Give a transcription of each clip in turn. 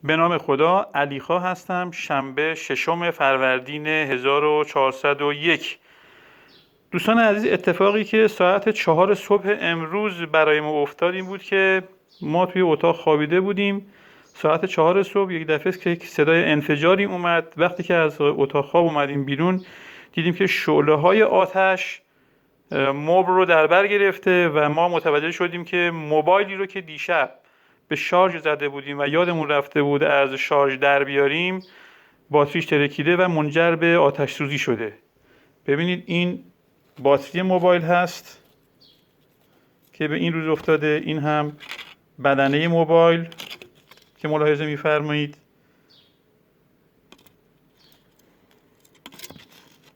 به نام خدا، علیخا هستم. شنبه 6 فروردین 1401. دوستان عزیز، اتفاقی که ساعت 4 صبح امروز برای ما افتاد این بود که ما توی اتاق خوابیده بودیم. ساعت 4 صبح یک دفعه که صدای انفجاری اومد. وقتی که از اتاق خواب اومدیم بیرون دیدیم که شعله‌های آتش مبل رو در بر گرفته و ما متوجه شدیم که موبایلی رو که دیشب به شارژ زده بودیم و یادمون رفته بود از شارژ در بیاریم، باتریش ترکیده و منجر به آتش سوزی شده. ببینید این باتری موبایل هست که به این روز افتاده. این هم بدنه موبایل که ملاحظه می‌فرمایید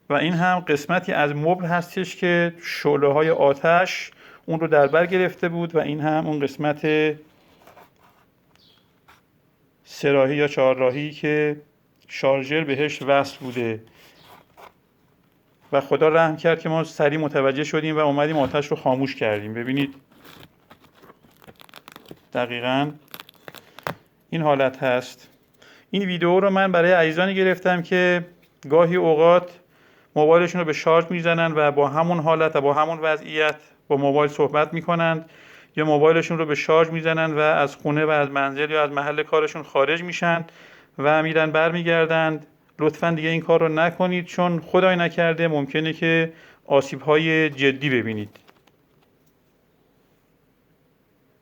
و این هم قسمتی از مبل هستش که شعله‌های آتش اون رو در بر گرفته بود و این هم اون قسمت سه‌راهی یا چهارراهی که شارژر بهش وصل بوده و خدا رحم کرد که ما سریع متوجه شدیم و اومدیم آتش رو خاموش کردیم. ببینید دقیقاً این حالت هست. این ویدیو رو من برای عزیزانی گرفتم که گاهی اوقات موبایلشون رو به شارژ میزنن و با همون حالت و با همون وضعیت با موبایل صحبت میکنن، یا موبایلشون رو به شارژ میزنن و از خونه و از منزل یا از محل کارشون خارج میشن و میرن برمیگردند. لطفاً دیگه این کار رو نکنید، چون خدای نکرده ممکنه که آسیب‌های جدی ببینید.